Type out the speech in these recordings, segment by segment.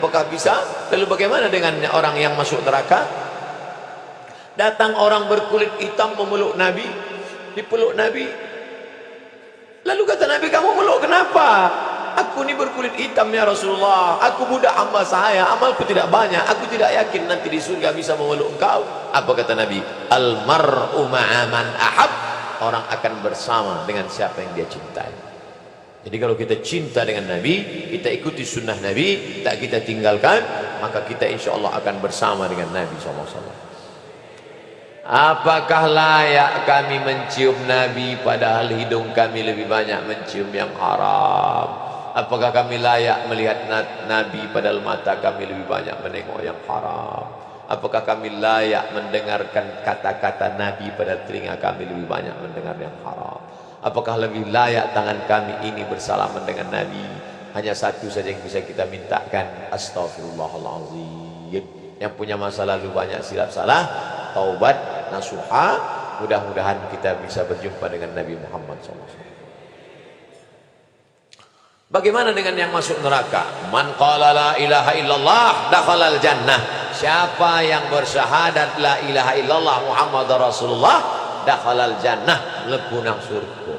Apakah bisa? Lalu bagaimana dengan orang yang masuk neraka? Datang orang berkulit hitam memeluk Nabi, dipeluk Nabi. Lalu kata Nabi, kamu meluk kenapa? Aku ini berkulit hitam ya Rasulullah, aku budak hamba saya, amalku tidak banyak, aku tidak yakin nanti di surga bisa memeluk engkau. Apa kata Nabi? Al-mar'u ma'a man ahab. Orang akan bersama dengan siapa yang dia cintai. Jadi kalau kita cinta dengan Nabi, kita ikuti sunnah Nabi, tak kita tinggalkan, maka kita insya Allah akan bersama dengan Nabi SAW. Apakah layak kami mencium Nabi padahal hidung kami lebih banyak mencium yang haram? Apakah kami layak melihat Nabi padahal mata kami lebih banyak menengok yang haram? Apakah kami layak mendengarkan kata-kata Nabi padahal telinga kami lebih banyak mendengar yang haram? Apakah lebih layak tangan kami ini bersalaman dengan Nabi? Hanya satu saja yang bisa kita mintakan, astaghfirullahaladzim. Yang punya masa lalu banyak silap salah, taubat nasuha, mudah-mudahan kita bisa berjumpa dengan Nabi Muhammad SAW. Bagaimana dengan yang masuk neraka? Man qala la ilaha illallah dakhalal jannah. Siapa yang bersyahadat la ilaha illallah Muhammad Rasulullah, dakhalal jannah, mlebu nang surga.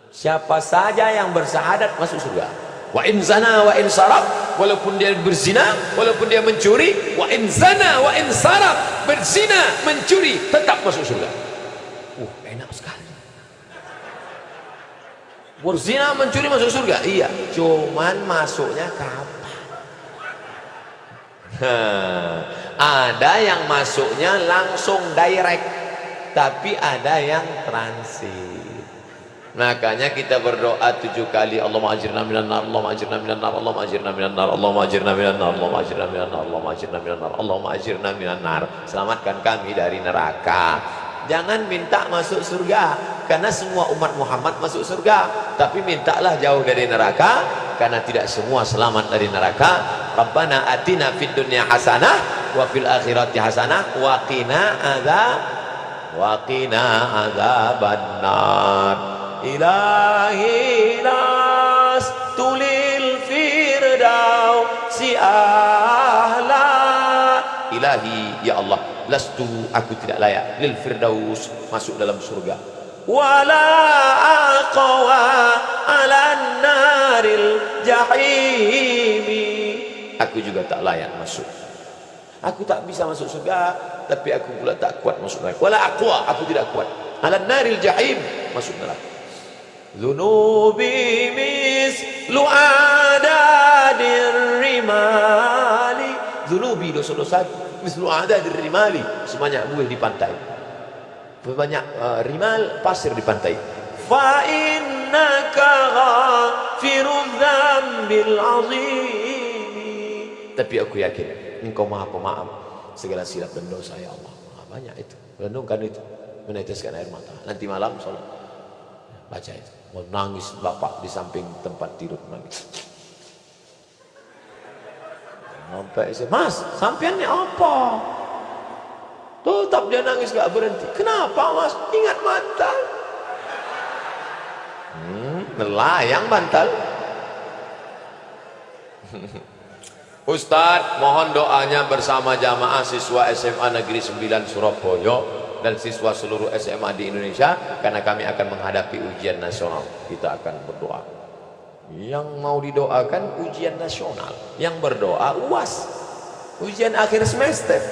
Siapa saja yang bersyahadat masuk surga. Wa in zana wa in sarab, walaupun dia berzina, walaupun dia mencuri, wa in zana wa in sarab, berzina, mencuri, tetap masuk surga. Enak sekali. Berzina, mencuri masuk surga? Iya, cuman masuknya kapan? Ada yang masuknya langsung direct, tapi ada yang transit. Makanya kita berdoa 7 kali, Allahumma ajirna minan nar, Allahumma ajirna minan nar, Allahumma ajirna minan nar, Allahumma ajirna minan nar, Allahumma ajirna minan nar, Allahumma ajirna minan nar, Allahumma ajirna minan nar. Selamatkan kami dari neraka. Jangan minta masuk surga, karena semua umat Muhammad masuk surga, tapi mintalah jauh dari neraka, karena tidak semua selamat dari neraka. Rabbana atina fid dunya hasanah wa fil akhirati hasanah wa qina adzabannar. Ilahi lastulil firdausi ahla. Ilahi, ya Allah, lastu, aku tidak layak, lil firdaus, masuk dalam surga. Wala aqwa ala naril jahimi, aku juga tak layak masuk. Aku tak bisa masuk surga, tapi aku pula tak kuat masuk neraka. Wala aqwa, aku tidak kuat ala naril jahim, masuk neraka. Zunubi mislu adadir rimali, zunubi, dosa-dosa mislu adadir rimali, sebanyak buih di pantai, banyak rimal, pasir di pantai. Fa innaka ghafirudz dzambil azim, tapi aku yakin engkau maha pemaaf segala silap dan dosa ya Allah. Banyak itu, renungkan itu, meneteskan air mata. Nanti malam sholat baca itu. Mau nangis bapak di samping tempat tidur, nangis. Sampai mas, sampeannya apa? Tetap dia nangis gak berhenti. Kenapa mas? Ingat mantan. Melayang bantal. Ustadz, mohon doanya bersama jamaah siswa SMA Negeri 9 Surabaya dan siswa seluruh SMA di Indonesia, karena kami akan menghadapi ujian nasional. Kita akan berdoa. Yang mau didoakan ujian nasional, yang berdoa UAS, ujian akhir semester.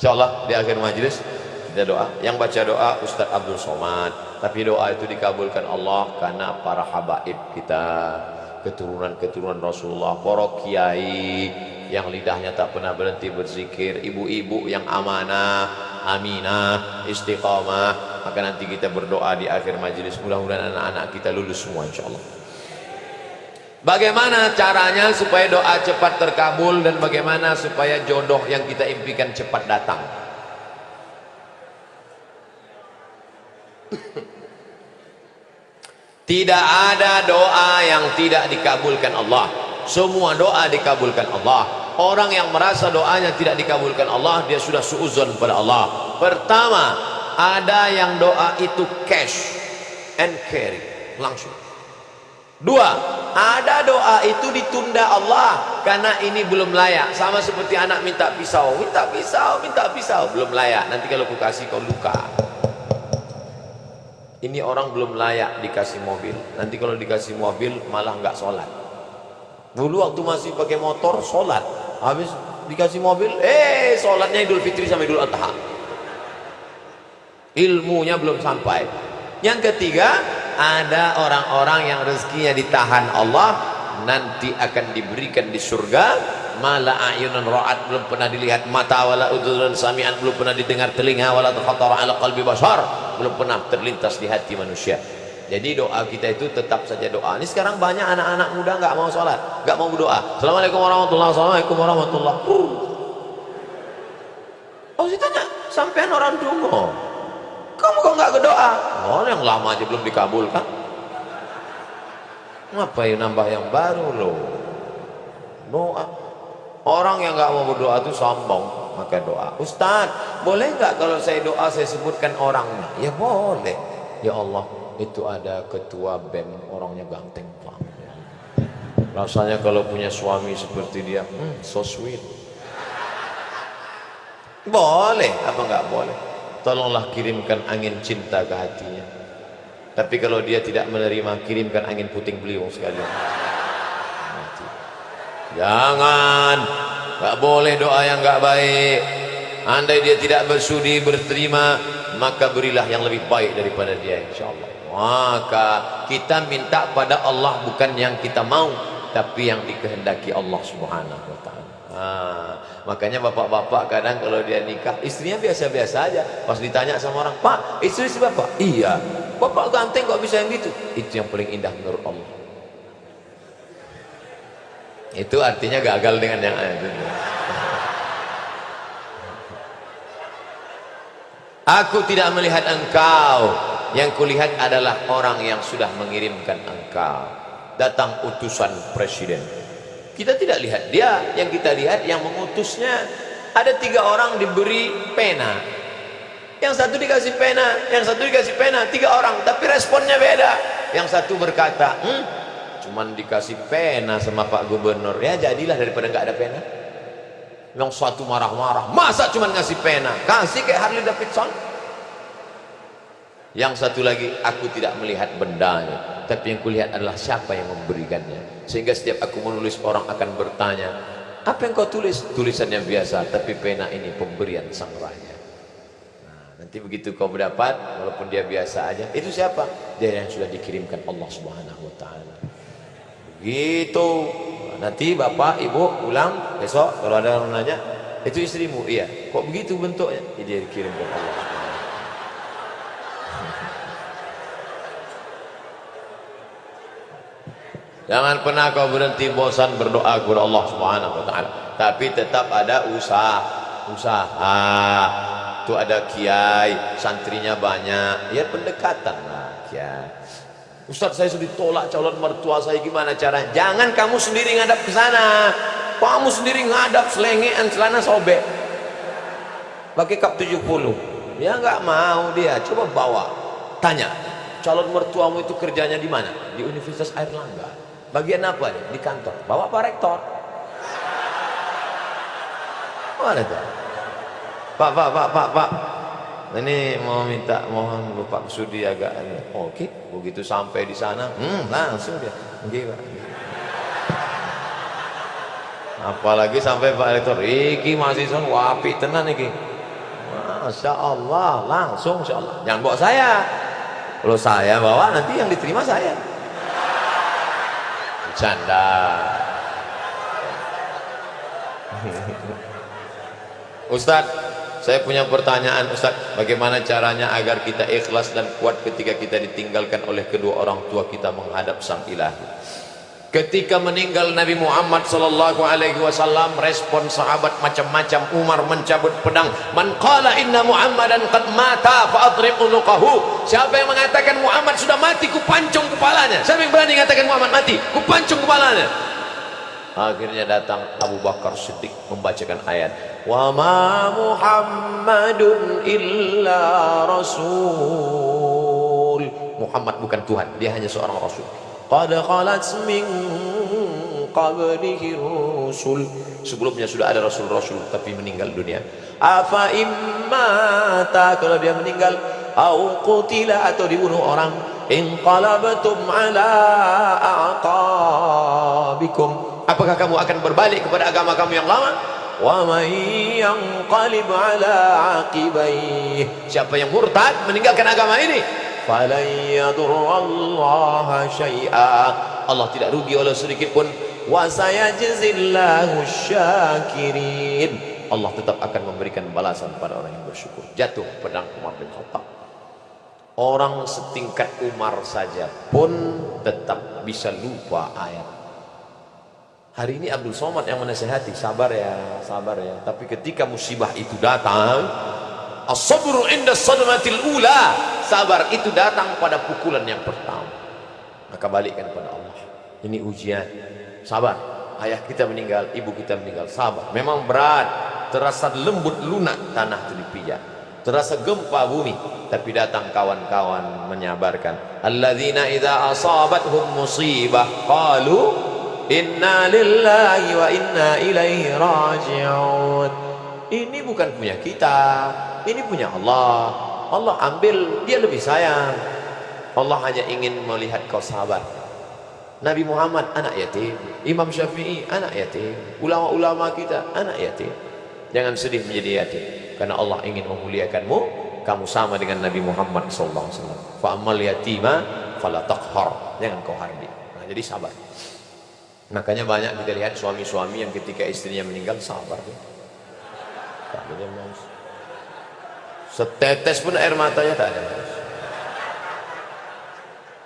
Insyaallah di akhir majelis kita doa. Yang baca doa Ustadz Abdul Somad, tapi doa itu dikabulkan Allah karena para habaib kita, keturunan-keturunan Rasulullah, para kiai yang lidahnya tak pernah berhenti berzikir, ibu-ibu yang amanah, aminah, istiqamah. Maka nanti kita berdoa di akhir majelis, mudah-mudahan anak-anak kita lulus semua insyaallah. Bagaimana caranya supaya doa cepat terkabul, dan bagaimana supaya jodoh yang kita impikan cepat datang? Tidak ada doa yang tidak dikabulkan Allah. Semua doa dikabulkan Allah. Orang yang merasa doanya tidak dikabulkan Allah, dia sudah suudzon pada Allah. Pertama, ada yang doa itu cash and carry, langsung. Dua, ada doa itu ditunda Allah karena ini belum layak. Sama seperti anak minta pisau, minta pisau, minta pisau, belum layak. Nanti kalau ku kasih kau luka. Ini orang belum layak dikasih mobil. Nanti kalau dikasih mobil malah nggak sholat. Dulu waktu masih pakai motor sholat, habis dikasih mobil, sholatnya Idul Fitri sama Idul Adha. Ilmunya belum sampai. Yang ketiga, ada orang-orang yang rezekinya ditahan Allah, nanti akan diberikan di surga. Mala ayunun ra'at, belum pernah dilihat mata, wala udhunun sami'an, belum pernah didengar telinga, wala khatara ala qalbi bashar, belum pernah terlintas di hati manusia. Jadi doa kita itu tetap saja doa. Ini sekarang banyak anak-anak muda nggak mau sholat, nggak mau berdoa. Assalamualaikum warahmatullahi wabarakatuh. Assalamualaikum warahmatullahi wabarakatuh. Oh, saya tanya, sampean orang dungo, kamu kok nggak berdoa? Oh, yang lama aja belum dikabulkan. Ngapain nambah yang baru loh? Doa. Orang yang nggak mau berdoa itu sombong, maka doa. Ustadz, boleh nggak kalau saya doa saya sebutkan orangnya? Ya boleh. Ya Allah, itu ada ketua BEM, orangnya ganteng banget. Rasanya kalau punya suami seperti dia, so sweet. Boleh, apa nggak boleh? Tolonglah kirimkan angin cinta ke hatinya. Tapi kalau dia tidak menerima, kirimkan angin puting beliung sekalian. Jangan, nggak boleh doa yang nggak baik. Andai dia tidak bersudi berterima, maka berilah yang lebih baik daripada dia, insya Allah. Maka kita minta pada Allah bukan yang kita mau, tapi yang dikehendaki Allah Subhanahu wa Ta'ala. Makanya bapak-bapak kadang kalau dia nikah, istrinya biasa-biasa aja. Pas ditanya sama orang, Pak, istri bapak? Iya. Bapak ganteng kok bisa yang gitu? Itu yang paling indah menurut Allah. Itu artinya gagal dengan yang ada. Aku tidak melihat engkau, yang kulihat adalah orang yang sudah mengirimkan engkau. Datang utusan presiden, kita tidak lihat dia, yang kita lihat yang mengutusnya. Ada 3 orang diberi pena, yang satu dikasih pena, yang satu dikasih pena, 3 orang, tapi responnya beda. Yang satu berkata, cuman dikasih pena sama Pak Gubernur, ya jadilah daripada nggak ada pena. Yang satu marah-marah, masa cuman ngasih pena, kasih kayak Harley Davidson. Yang satu lagi, aku tidak melihat bendanya, tapi yang kulihat adalah siapa yang memberikannya. Sehingga setiap aku menulis, orang akan bertanya, apa yang kau tulis? Tulisannya biasa, tapi pena ini pemberian sang raja. Nanti begitu kau mendapat, walaupun dia biasa aja, itu siapa? Dia yang sudah dikirimkan Allah Subhanahu wa Ta'ala. Gitu. Nanti bapak ibu pulang besok, kalau ada orang nanya, itu istrimu? Iya. Kok begitu bentuknya? Dia dikirimkan Allah. Jangan pernah kau berhenti bosan berdoa kepada Allah Subhanahu wa Ta'ala, tapi tetap ada usaha. Itu ada kiai, santrinya banyak, ya pendekatan lah kiai. Ustaz, saya sudah ditolak calon mertua saya, gimana caranya? Jangan kamu sendiri ngadap ke sana. Kamu sendiri ngadap, selengean, celana sobek, pakai kap 70. Ya nggak mau dia. Coba bawa, tanya, calon mertuamu itu kerjanya di mana? Di Universitas Airlangga. Bagian apa dia? Di kantor. Bawa Pak Rektor. Mana tuh? Pak. Ini mau minta, mohon Bapak Sudi agak. Oke, begitu sampai di sana, langsung dia. Oke, Pak. Apalagi sampai Pak Rektor, iki mahasiswa wapi tenan iki. Masya Allah, langsung Insya Allah. Jangan bawa saya. Kalau saya bawa, nanti yang diterima saya. Bercanda. Ustadz, saya punya pertanyaan Ustaz, bagaimana caranya agar kita ikhlas dan kuat ketika kita ditinggalkan oleh kedua orang tua kita menghadap Sang Ilahi? Ketika meninggal Nabi Muhammad sallallahu alaihi wasallam, respon sahabat macam-macam. Umar mencabut pedang, man qala inna Muhammadan qad mata fa adrib unuqahu. Siapa yang mengatakan Muhammad sudah mati, ku pancung kepalanya. Siapa yang berani mengatakan Muhammad mati, ku pancung kepalanya. Akhirnya datang Abu Bakar Siddiq membacakan ayat, wa ma Muhammadun illa rasul. Muhammad bukan Tuhan, dia hanya seorang rasul. qad khalat min qablihi rusul, sebelumnya sudah ada rasul-rasul tapi meninggal dunia. Afa immata, kalau dia meninggal, au qutila, atau dibunuh orang, inqalabtum ala aqabikum, apakah kamu akan berbalik kepada agama kamu yang lama? Wa may yanqalib ala aqibaihi, siapa yang murtad meninggalkan agama ini, falan yadurrallaha syai'a, Allah tidak rugi oleh sedikit pun. Wa sayajzillahu syakirin, Allah tetap akan memberikan balasan pada orang yang bersyukur. Jatuh pedang Umar bin Khattab. Orang setingkat Umar saja pun tetap bisa lupa ayat. Hari ini Abdul Somad yang menasihati, sabar ya, sabar ya. Tapi ketika musibah itu datang, as-sabru inda sadmatil ula, sabar itu datang pada pukulan yang pertama. Maka balikkan pada Allah. Ini ujian. Sabar. Ayah kita meninggal, ibu kita meninggal, sabar. Memang berat, terasa lembut lunak tanah itu dipijak, terasa gempa bumi, tapi datang kawan-kawan menyabarkan. Alladzina idza asabathum musibah qalu inna lillahi wa inna ilaihi raji'un. Ini bukan punya kita, ini punya Allah. Allah ambil, dia lebih sayang. Allah hanya ingin melihat kau sabar. Nabi Muhammad anak yatim, Imam Syafi'i anak yatim, ulama-ulama kita anak yatim. Jangan sedih menjadi yatim, karena Allah ingin memuliakanmu. Kamu sama dengan Nabi Muhammad sallallahu alaihi wasallam. Fa ammal yatima fala taqhar, jangan kau hardi. Nah, jadi sabar. Makanya banyak kita lihat suami-suami yang ketika istrinya meninggal sabar. Tak ada nangis. Setetes pun air matanya tak ada nangis.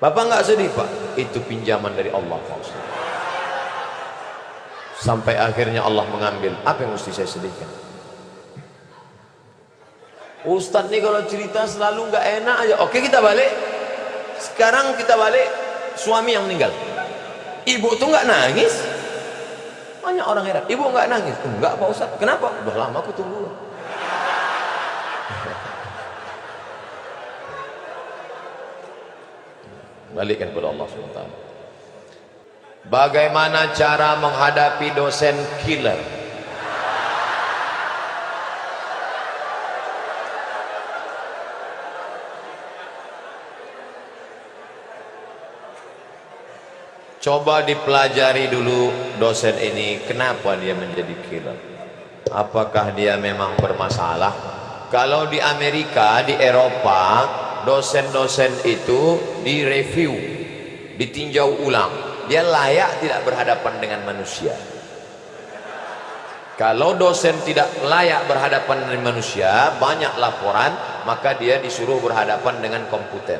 Bapak nggak sedih Pak? Itu pinjaman dari Allah Pak Ustaz. Sampai akhirnya Allah mengambil. Apa yang mesti saya sedihkan? Ustaz nih kalau cerita selalu nggak enak aja. Oke, kita balik. Sekarang kita balik, suami yang meninggal. Ibu tuh nggak nangis. Banyak orang heran, ibu nggak nangis. Enggak Pak Ustaz. Kenapa? Udah lama aku tunggu. Balikkan kepada Allah SWT. Bagaimana cara menghadapi dosen killer? Coba dipelajari dulu dosen ini, kenapa dia menjadi killer? Apakah dia memang bermasalah? Kalau di Amerika, di Eropa, dosen-dosen itu direview, ditinjau ulang, dia layak tidak berhadapan dengan manusia. Kalau dosen tidak layak berhadapan dengan manusia, banyak laporan, maka dia disuruh berhadapan dengan komputer.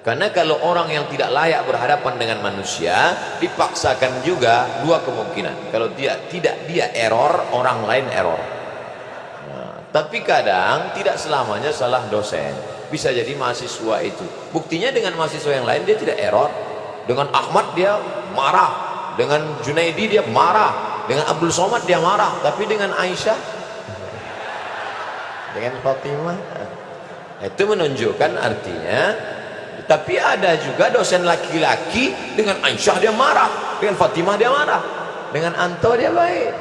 Karena kalau orang yang tidak layak berhadapan dengan manusia, dipaksakan juga dua kemungkinan. Kalau dia tidak dia error, orang lain error. Nah, tapi kadang tidak selamanya salah dosen. Bisa jadi mahasiswa itu. Buktinya dengan mahasiswa yang lain dia tidak error. Dengan Ahmad dia marah, dengan Junaidi dia marah, dengan Abdul Somad dia marah. Tapi dengan Aisyah, dengan Fatimah, itu menunjukkan artinya. Tapi ada juga dosen laki-laki, dengan Aisyah dia marah, dengan Fatimah dia marah, dengan Anto dia baik.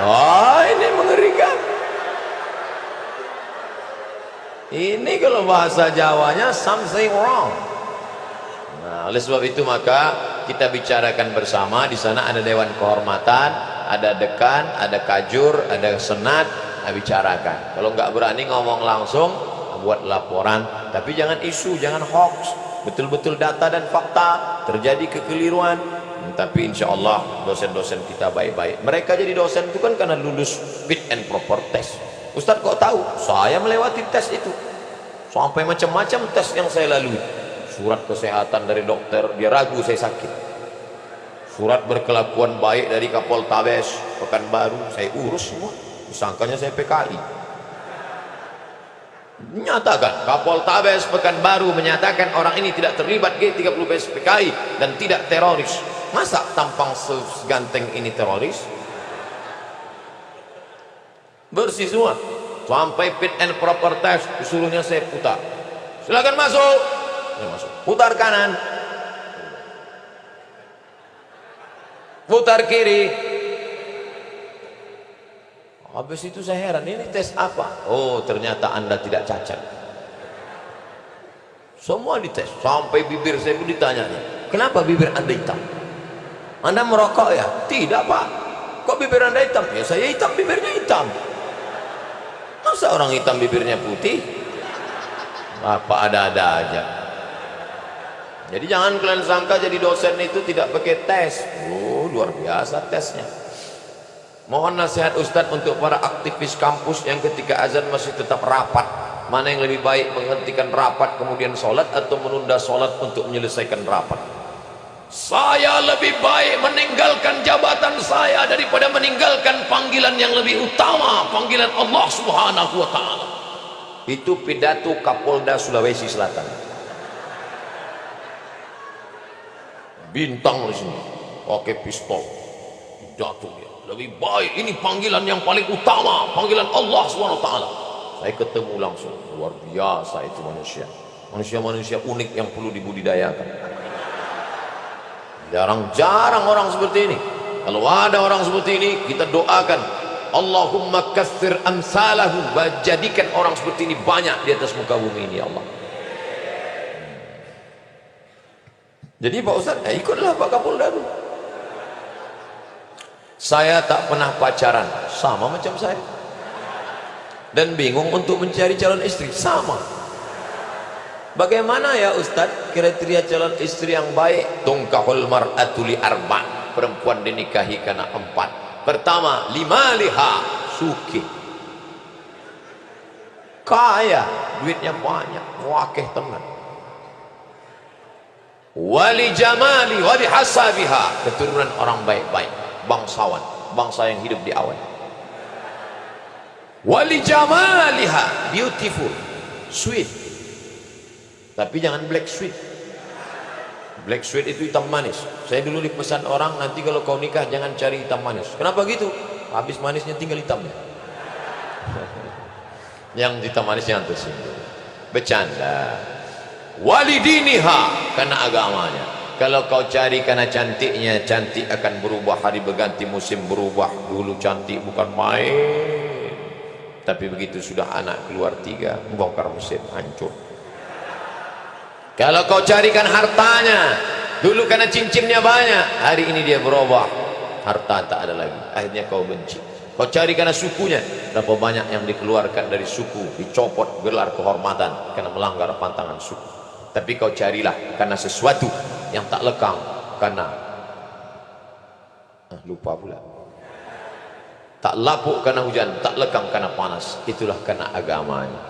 Oh, ini mengerikan. Ini kalau bahasa Jawanya something wrong. Nah, oleh sebab itu maka kita bicarakan bersama. Di sana ada dewan kehormatan, ada dekan, ada kajur, ada senat. Nah, bicarakan. Kalau nggak berani ngomong langsung, buat laporan. Tapi jangan isu, jangan hoax. Betul-betul data dan fakta. Terjadi kekeliruan. Tapi insya Allah dosen-dosen kita baik-baik. Mereka jadi dosen itu kan karena lulus fit and proper test. Ustadz kok tahu? Saya melewati tes itu. Sampai macam-macam tes yang saya lalui. Surat kesehatan dari dokter, dia ragu saya sakit. Surat berkelakuan baik dari Kapoltabes Pekanbaru, saya urus semua. Disangkanya saya PKI. Menyatakan Kapoltabes Pekanbaru menyatakan orang ini tidak terlibat G30 PKI dan tidak teroris. Masa tampang seganteng ini teroris? Bersih semua. Sampai fit and proper test, disuruhnya saya putar. Silakan masuk. Saya masuk. Putar kanan. putar kiri. Habis itu saya heran, ini tes apa? Oh, ternyata Anda tidak cacat. Semua dites, sampai bibir saya pun ditanya, kenapa bibir Anda hitam? Anda merokok ya? Tidak Pak. Kok bibir Anda hitam? Ya saya hitam, bibirnya hitam. Masa orang hitam bibirnya putih? Apa ada-ada aja. Jadi jangan kalian sangka jadi dosen itu tidak pakai tes. Oh, luar biasa tesnya. Mohon nasihat Ustadz untuk para aktivis kampus yang ketika azan masih tetap rapat. Mana yang lebih baik, menghentikan rapat kemudian sholat atau menunda sholat untuk menyelesaikan rapat? Saya lebih baik meninggalkan jabatan saya daripada meninggalkan panggilan yang lebih utama, panggilan Allah Subhanahu wa Ta'ala. Itu pidato Kapolda Sulawesi Selatan. Bintang di sini, pakai pistol, pidato dia. Lebih baik, ini panggilan yang paling utama, panggilan Allah Subhanahu wa Ta'ala. Saya ketemu langsung, luar biasa itu manusia. Manusia-manusia unik yang perlu dibudidayakan. Jarang-jarang orang seperti ini. Kalau ada orang seperti ini, kita doakan, Allahumma katsir amsalahu, jadikan orang seperti ini banyak di atas muka bumi ini ya Allah. Jadi Pak Ustaz, ikutlah Pak Kapolda dulu. Saya tak pernah pacaran, sama macam saya. Dan bingung untuk mencari calon istri, sama. Bagaimana ya Ustadz kriteria calon istri yang baik? Tungkahul mar'atu li arba', perempuan dinikahi karena 4. Pertama, limaliha, sukih, kaya, duitnya banyak, wakeh tenan. Wali jamali wali hasabiha, keturunan orang baik-baik, bangsawan, bangsa yang hidup di awan. Wali jamaliha, beautiful, sweet, tapi jangan black sweet. Black sweet itu hitam manis. Saya dulu dipesan orang, nanti kalau kau nikah jangan cari hitam manis. Kenapa gitu? Habis manisnya tinggal hitamnya. Yang hitam manis yang tersinggung. Bercanda. Wali diniha, karena agamanya. Kalau kau cari karena cantiknya, cantik akan berubah, hari berganti musim berubah. Dulu cantik bukan main. Tapi begitu sudah anak keluar 3, bongkar mesin, hancur. Kalau kau carikan hartanya, dulu karena cincinnya banyak, hari ini dia berubah, harta tak ada lagi, akhirnya kau benci. Kau cari karena sukunya, berapa banyak yang dikeluarkan dari suku, dicopot gelar kehormatan karena melanggar pantangan suku. Tapi kau carilah karena sesuatu yang tak lekang, karena lupa pula, tak lapuk karena hujan, tak lekang karena panas, itulah karena agamanya.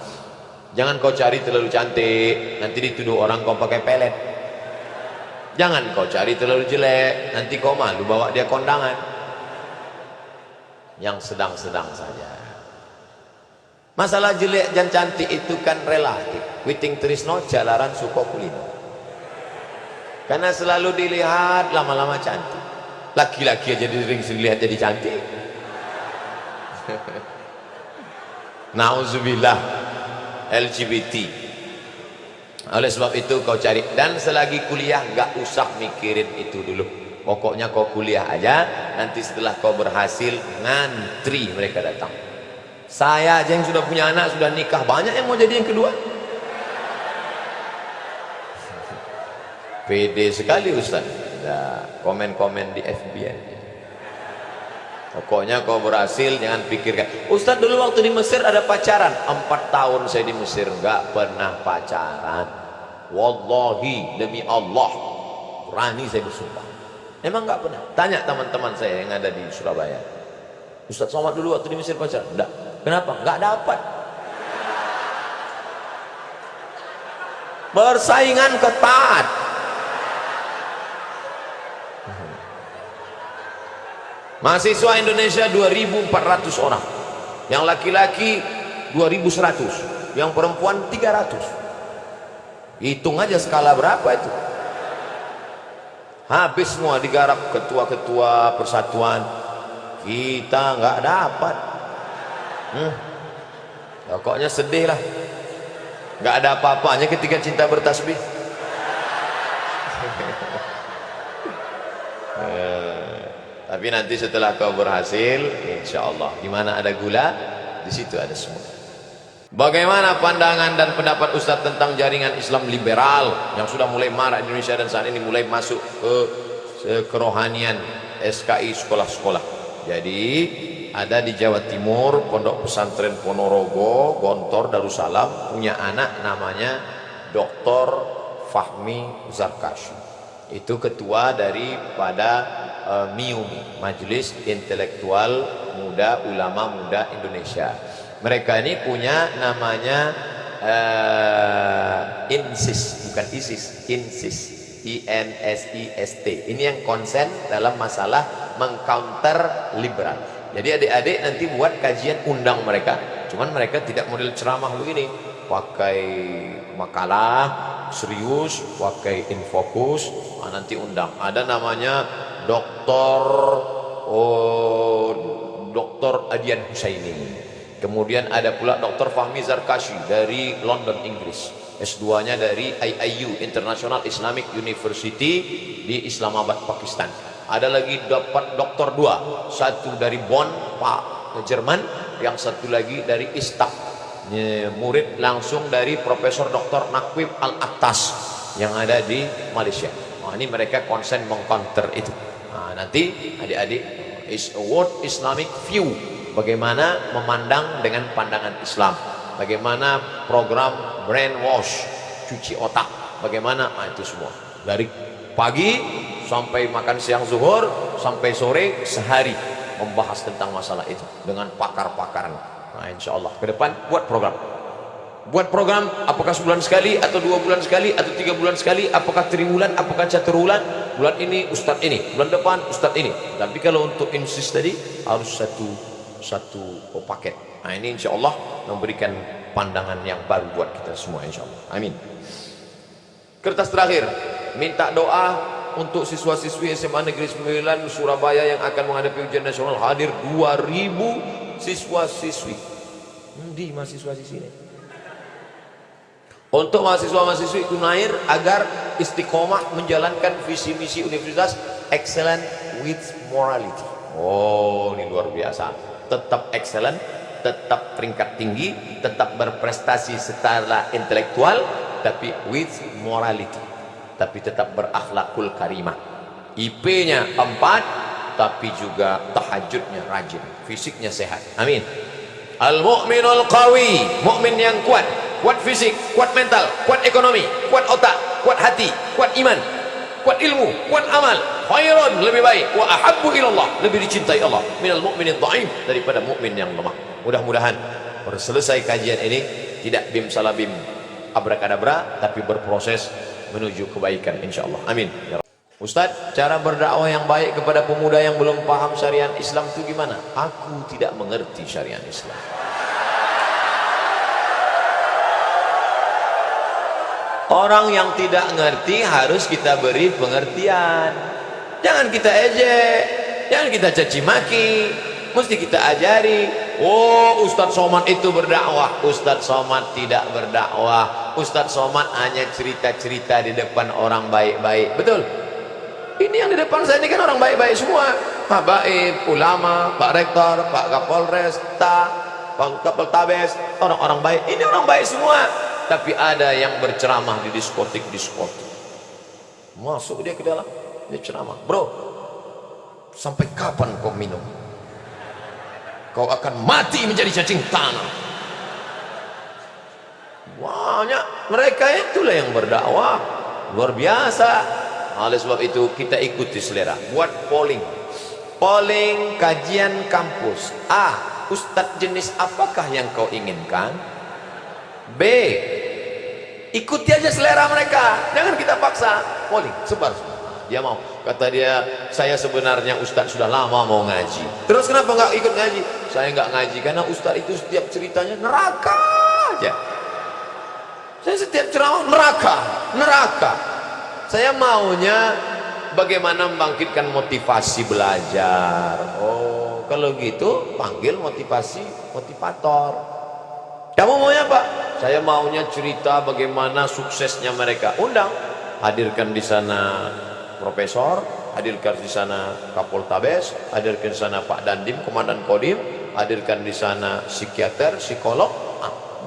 Jangan kau cari terlalu cantik, nanti dituduh orang kau pakai pelet. Jangan kau cari terlalu jelek, nanti kau malu bawa dia kondangan. Yang sedang-sedang saja. Masalah jelek dan cantik itu kan relatif. Witing trisno jalaran suko kulino. Karena selalu dilihat lama-lama cantik. Laki-laki aja dilihat jadi cantik. Nauzubillah. LGBT. Oleh sebab itu kau cari, dan selagi kuliah gak usah mikirin itu dulu. Pokoknya kau kuliah aja, nanti setelah kau berhasil ngantri mereka datang. Saya aja yang sudah punya anak, sudah nikah, banyak yang mau jadi yang kedua. Pede sekali Ustaz. Nah, komen-komen di FB aja. Pokoknya kau berhasil, jangan pikirkan. Ustaz dulu waktu di Mesir ada pacaran. 4 tahun saya di Mesir nggak pernah pacaran. Wallahi, demi Allah, berani saya bersumpah. Emang nggak pernah. Tanya teman-teman saya yang ada di Surabaya. Ustaz Somad dulu waktu di Mesir pacaran? Enggak. Kenapa? Nggak dapat. Persaingan ketat. Mahasiswa Indonesia 2.400 orang, yang laki-laki 2.100, yang perempuan 300. Hitung aja skala berapa itu. Habis semua digarap ketua-ketua persatuan, kita nggak dapat. Pokoknya sedih lah, nggak ada apa-apanya ketika cinta bertasbih. Tapi nanti setelah kau berhasil, insya Allah, di mana ada gula, di situ ada semua. Bagaimana pandangan dan pendapat Ustadz tentang jaringan Islam liberal yang sudah mulai marak di Indonesia dan saat ini mulai masuk ke kerohanian SKI sekolah-sekolah. Jadi ada di Jawa Timur Pondok Pesantren Ponorogo, Gontor, Darussalam punya anak namanya Dr. Fahmi Zarkashi. Itu ketua daripada MIUMI, Majelis Intelektual Muda Ulama Muda Indonesia. Mereka ini punya namanya INSIS, bukan ISIS, INSIS, INSIST. Ini yang konsen dalam masalah mengcounter liberal. Jadi adik-adik nanti buat kajian, undang mereka. Cuman mereka tidak model ceramah begini, pakai makalah serius, pakai infokus. Nanti undang. Ada namanya Dr. Adian Husaini. Kemudian ada pula Dr. Fahmi Zarkashi dari London, Inggris. S2-nya dari IIU, International Islamic University di Islamabad, Pakistan. Ada lagi dapat doktor 2, satu dari Bonn, Jerman, yang satu lagi dari Istaq, murid langsung dari Profesor Dr. Naqib Al-Attas yang ada di Malaysia. Nah, ini mereka konsen mengcounter itu. Nah, nanti adik-adik World Islamic View, bagaimana memandang dengan pandangan Islam, bagaimana program brainwash, cuci otak, bagaimana, nah, itu semua dari pagi sampai makan siang zuhur sampai sore sehari membahas tentang masalah itu dengan pakar-pakaran. Nah, insya Allah ke depan buat program, apakah sebulan sekali atau 2 bulan sekali atau 3 bulan sekali, apakah triwulan, apakah caturwulan, bulan ini ustadz ini, bulan depan ustadz ini. Tapi kalau untuk INSIS tadi harus satu paket. Nah, ini insya Allah memberikan pandangan yang baru buat kita semua, insya Allah. Amin. Kertas terakhir, minta doa untuk siswa-siswi SMA Negeri 9 Surabaya yang akan menghadapi ujian nasional. Hadir 2000 siswa-siswi. Di mahasiswa-siswi ini. Untuk mahasiswa-mahasiswi Unair agar istiqomah menjalankan visi misi universitas excellent with morality. Oh, ini luar biasa. Tetap excellent, tetap peringkat tinggi, tetap berprestasi secara intelektual, tapi with morality, tapi tetap berakhlakul karimah. IP-nya 4, tapi juga tahajudnya rajin, fisiknya sehat. Amin. Al-mu'minul qawi, mukmin yang kuat, kuat fisik, kuat mental, kuat ekonomi, kuat otak, kuat hati, kuat iman, kuat ilmu, kuat amal. Khairun, lebih baik, wa ahabbu ilallah, lebih dicintai Allah, minal mu'minin dha'if, daripada mukmin yang lemah. Mudah-mudahan selesai kajian ini tidak bim salah bim abrakadabra, tapi berproses menuju kebaikan insyaallah. Amin. Ya Ustadz, cara berdakwah yang baik kepada pemuda yang belum paham syariat Islam itu gimana? Aku tidak mengerti syariat Islam. Orang yang tidak ngerti harus kita beri pengertian. Jangan kita ejek, jangan kita caci maki, mesti kita ajari. Oh, Ustadz Somad itu berdakwah. Ustadz Somad tidak berdakwah. Ustadz Somad hanya cerita-cerita di depan orang baik-baik. Betul? Ini yang di depan saya ini kan orang baik-baik semua. Pak Baib, ulama, Pak Rektor, Pak Kapolres, Pak Kapoltabes, orang-orang baik. Ini orang baik semua. Tapi ada yang berceramah di diskotik. Masuk dia ke dalam, dia ceramah. Bro, sampai kapan kau minum? Kau akan mati menjadi cacing tanah. Banyak mereka itulah yang berdakwah. Luar biasa. Oleh sebab itu kita ikuti selera. Buat polling kajian kampus. A, ustadz jenis apakah yang kau inginkan? B, ikuti aja selera mereka, jangan kita paksa. Polling, sebar. Dia mau, kata dia, saya sebenarnya ustadz sudah lama mau ngaji. Terus kenapa nggak ikut ngaji? Saya nggak ngaji karena ustadz itu setiap ceritanya neraka aja. Saya setiap ceramah neraka. Saya maunya bagaimana membangkitkan motivasi belajar. Oh, kalau gitu panggil motivator. Kamu maunya apa? Saya maunya cerita bagaimana suksesnya mereka. Undang, hadirkan di sana profesor, hadirkan di sana Kapoltabes, hadirkan di sana Pak Dandim, Komandan Kodim, hadirkan di sana psikiater, psikolog,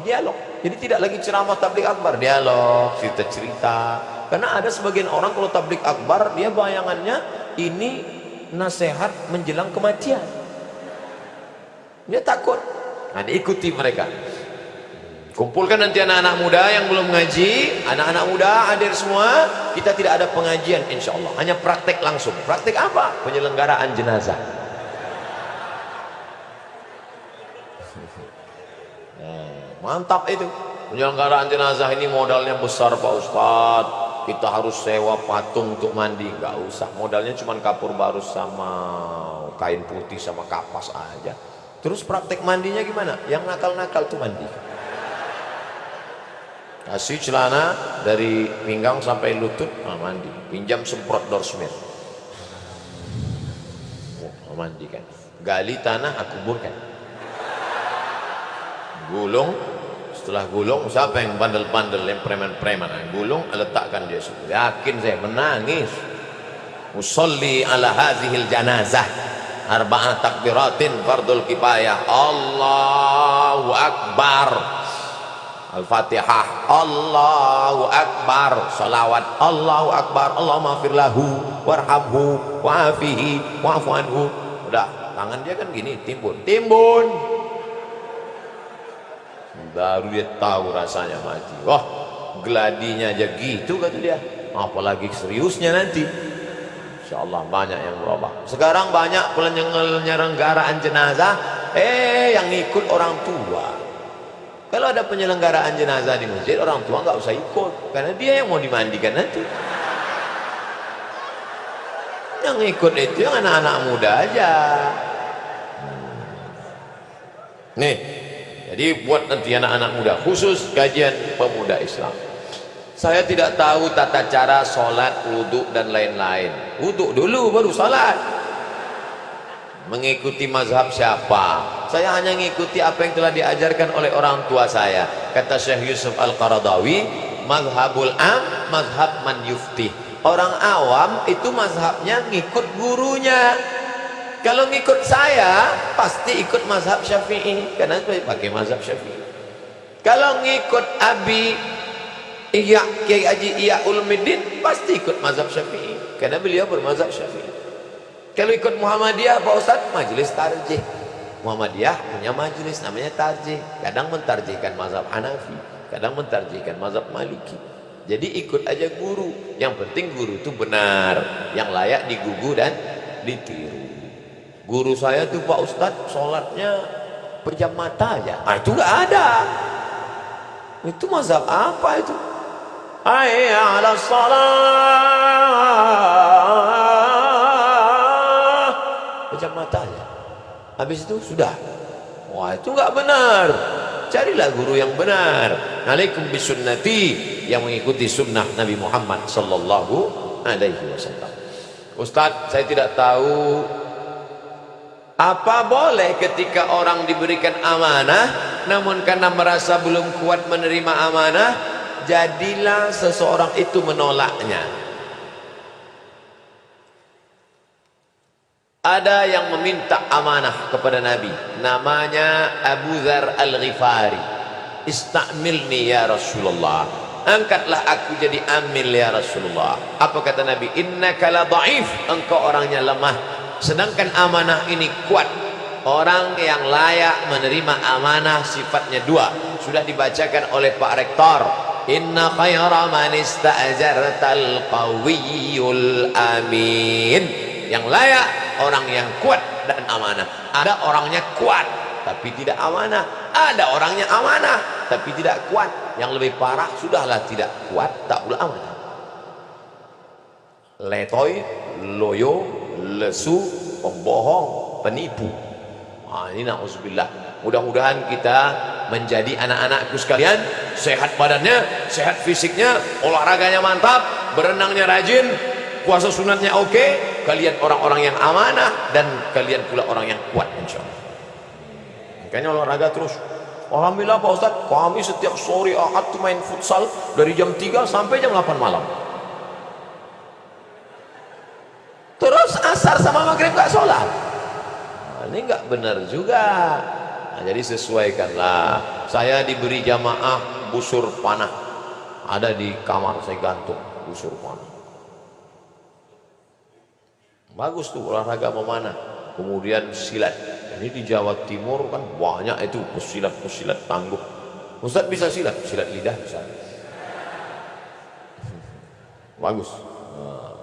dialog. Jadi tidak lagi ceramah tablik akbar, dialog, cerita-cerita. Karena ada sebagian orang kalau tablik akbar dia bayangannya ini nasihat menjelang kematian. Dia takut. Nah, diikuti mereka. Kumpulkan nanti anak-anak muda yang belum ngaji, anak-anak muda hadir semua. Kita tidak ada pengajian insya Allah, hanya praktek langsung. Praktek apa? Penyelenggaraan jenazah. Mantap itu. Penyelenggaraan jenazah ini modalnya besar Pak Ustadz. Kita harus sewa patung untuk mandi. Gak usah, modalnya cuma kapur baru sama kain putih sama kapas aja. Terus praktek mandinya gimana? Yang nakal-nakal tuh mandi. Kasih celana dari pinggang sampai lutut, mandi. Pinjam semprot dorsmir, mandikan. Gali tanah, aku kuburkan. Gulung, setelah gulung, siapa yang bandel-bandel, yang preman-preman, gulung, letakkan dia situ. Yakin saya menangis. Usolli ala hazihil janazah arba'ah takbiratin fardul kifayah. Allahu Akbar. Al-Fatihah, Allahu Akbar, salawat, Allahu Akbar, Allahumma firlahu warhamhu wa'afihi wa'afu anhu. Udah, tangan dia kan gini, timbun, timbun. Baru dia tahu rasanya mati. Wah, gladinya aja gitu kata dia, apalagi seriusnya nanti. Insyaallah banyak yang berubah. Sekarang banyak penyelenggaraan jenazah, yang ikut orang tua. Kalau ada penyelenggaraan jenazah di masjid, orang tua nggak usah ikut, karena dia yang mau dimandikan nanti. Yang ikut itu yang anak-anak muda aja. Nih, jadi buat nanti anak-anak muda, khusus kajian pemuda Islam. Saya tidak tahu tata cara sholat, wudhu dan lain-lain. Wudhu dulu baru sholat. Mengikuti mazhab siapa? Saya hanya mengikuti apa yang telah diajarkan oleh orang tua saya. Kata Syekh Yusuf Al-Qaradawi, mazhabul am, mazhab man yuftih. Orang awam itu mazhabnya ngikut gurunya. Kalau ngikut saya, pasti ikut mazhab Syafi'i, karena saya pakai mazhab Syafi'i. Kalau ngikut Abi Kiai Haji Ihya Ulumuddin, pasti ikut mazhab Syafi'i, karena beliau bermazhab Syafi'i. Kalau ikut Muhammadiyah Pak Ustadz, majelis tarjih. Muhammadiyah punya majelis namanya tarjih. Kadang mentarjihkan mazhab Hanafi, kadang mentarjihkan mazhab Maliki. Jadi ikut aja guru. Yang penting guru itu benar, yang layak digugu dan ditiru. Guru saya tuh Pak Ustadz sholatnya pejam mata aja. Itu nggak ada. Itu mazhab apa itu? Hayya 'alas shalah. Pejam mata aja. Habis itu sudah. Wah, itu nggak benar. Carilah guru yang benar. Alaikum bisunnati, yang mengikuti sunnah Nabi Muhammad sallallahu alaihi wasallam. Ustadz, saya tidak tahu apa boleh ketika orang diberikan amanah, namun karena merasa belum kuat menerima amanah, jadilah seseorang itu menolaknya. Ada yang meminta amanah kepada Nabi, namanya Abu Dzar Al-Ghifari. Istamilni ya Rasulullah, angkatlah aku jadi amil ya Rasulullah. Apa kata Nabi? Innaka la dhaif, engkau orangnya lemah, sedangkan amanah ini kuat. Orang yang layak menerima amanah sifatnya dua, sudah dibacakan oleh Pak Rektor. Inna khaira man ista'jartal qawiyul amin. Yang layak orang yang kuat dan amanah. Ada orangnya kuat tapi tidak amanah, ada orangnya amanah tapi tidak kuat. Yang lebih parah, sudahlah tidak kuat tak pula amanah. Letoy, loyo, lesu, pembohong, penipu. Ini na'udzubillah. Mudah-mudahan kita menjadi anak-anakku sekalian, sehat badannya, sehat fisiknya, olahraganya mantap, berenangnya rajin, puasa sunatnya oke. Kalian orang-orang yang amanah, dan kalian pula orang yang kuat insyaallah. Makanya olahraga terus. Alhamdulillah Pak Ustadz, kami setiap sore Ahad tuh main futsal dari jam 3 sampai jam 8 malam. asar sama maghrib nggak sholat. Nah, ini nggak benar juga. Nah, jadi sesuaikanlah. Saya diberi jamaah busur panah, ada di kamar saya gantung busur panah. Bagus tuh olahraga memanah. Kemudian silat. Ini di Jawa Timur kan banyak itu pesilat tangguh. Ustaz bisa silat lidah bisa. Bagus. Nah,